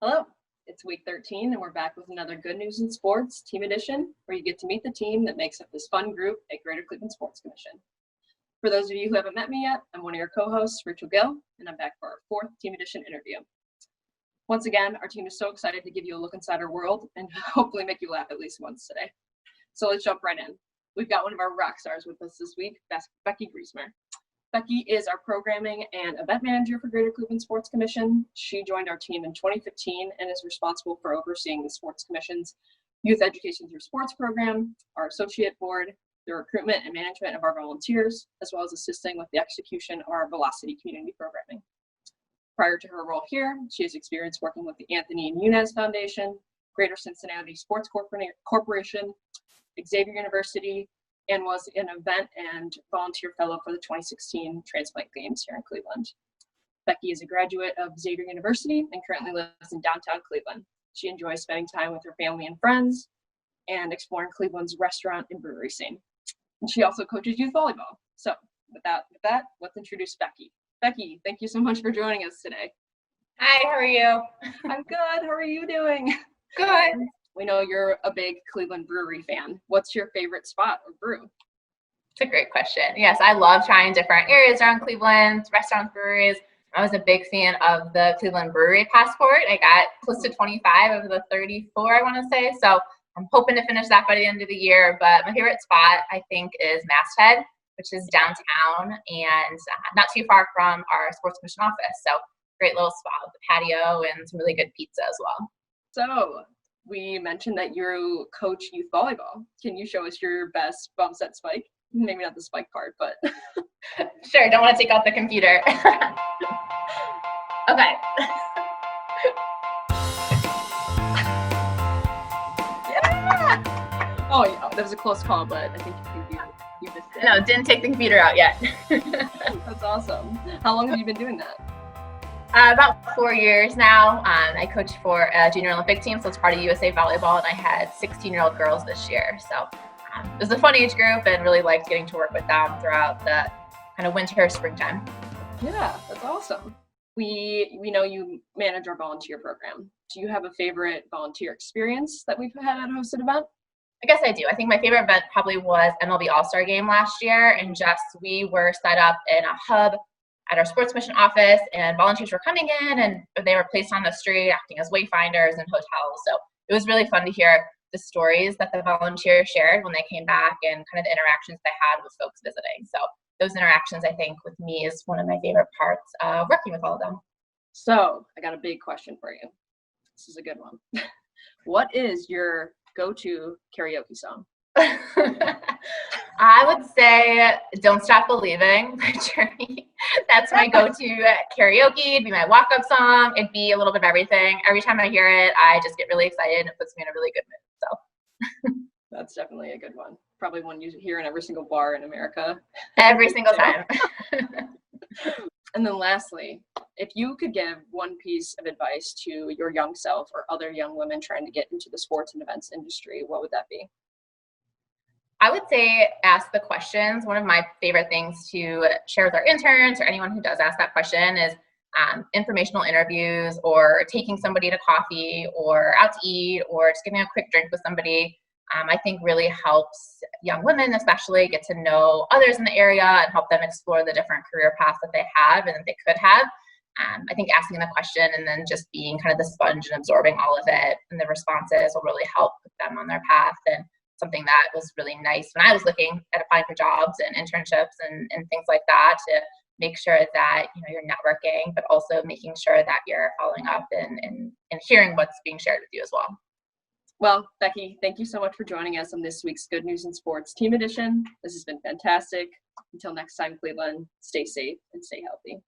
Hello, it's week 13 and we're back with another Good News in Sports Team Edition, where you get to meet the team that makes up this fun group at Greater Cleveland Sports Commission. For those of you who haven't met me yet, I'm one of your co-hosts, Rachel Gill, and I'm back for our 4th Team Edition interview. Once again, our team is so excited to give you a look inside our world and hopefully make you laugh at least once today. So let's jump right in. We've got one of our rock stars with us this week, Becky Griesmer. Becky is our programming and event manager for Greater Cleveland Sports Commission. She joined our team in 2015 and is responsible for overseeing the Sports Commission's Youth Education Through Sports program, our associate board, the recruitment and management of our volunteers, as well as assisting with the execution of our Velocity community programming. Prior to her role here, she has experience working with the Anthony and Eunice Foundation, Greater Cincinnati Sports Corporation, Xavier University, and was an event and volunteer fellow for the 2016 Transplant Games here in Cleveland. Becky is a graduate of Xavier University and currently lives in downtown Cleveland. She enjoys spending time with her family and friends and exploring Cleveland's restaurant and brewery scene. And she also coaches youth volleyball. So with that, let's introduce Becky. Becky, thank you so much for joining us today. Hi, how are you? I'm good. How are you doing? Good. We know you're a big Cleveland Brewery fan. What's your favorite spot or brew? It's a great question. Yes, I love trying different areas around Cleveland, restaurants, breweries. I was a big fan of the Cleveland Brewery Passport. I got close to 25 of the 34, I want to say. So I'm hoping to finish that by the end of the year. But my favorite spot, I think, is Masthead, which is downtown and not too far from our Sports Commission office. So great little spot with the patio and some really good pizza as well. So we mentioned that you coach youth volleyball. Can you show us your best Bumset spike? Maybe not the spike part, but. Sure, don't want to take out the computer. Okay. Yeah! Oh, yeah, that was a close call, but I think you missed it. No, didn't take the computer out yet. That's awesome. How long have you been doing that? About 4 years now. I coach for a junior Olympic team, so it's part of USA Volleyball, and I had 16-year-old girls this year. So it was a fun age group and really liked getting to work with them throughout the kind of winter, springtime. Yeah, that's awesome. We know you manage our volunteer program. Do you have a favorite volunteer experience that we've had at a hosted event? I guess I do. I think my favorite event probably was MLB All-Star Game last year, and we were set up in a hub at our Sports Commission office, and volunteers were coming in and they were placed on the street acting as wayfinders in hotels. So it was really fun to hear the stories that the volunteers shared when they came back and kind of the interactions they had with folks visiting. So those interactions, I think, with me is one of my favorite parts of working with all of them. So I got a big question for you. This is a good one. What is your go-to karaoke song? I would say Don't Stop Believing by Journey. That's my go-to karaoke. It'd be my walk-up song. It'd be a little bit of everything. Every time I hear it, I just get really excited and it puts me in a really good mood. So that's definitely a good one. Probably one you hear in every single bar in America. Every single time. And then lastly, if you could give one piece of advice to your young self or other young women trying to get into the sports and events industry, what would that be? I would say ask the questions. One of my favorite things to share with our interns or anyone who does ask that question is informational interviews or taking somebody to coffee or out to eat or just getting a quick drink with somebody. I think really helps young women especially get to know others in the area and help them explore the different career paths that they have and that they could have. I think asking the question and then just being kind of the sponge and absorbing all of it and the responses will really help put them on their path. And something that was really nice when I was looking at applying for jobs and internships and things like that, to make sure that you're networking, but also making sure that you're following up and hearing what's being shared with you as well. Well, Becky, thank you so much for joining us on this week's Good News in Sports Team Edition. This has been fantastic. Until next time, Cleveland, stay safe and stay healthy.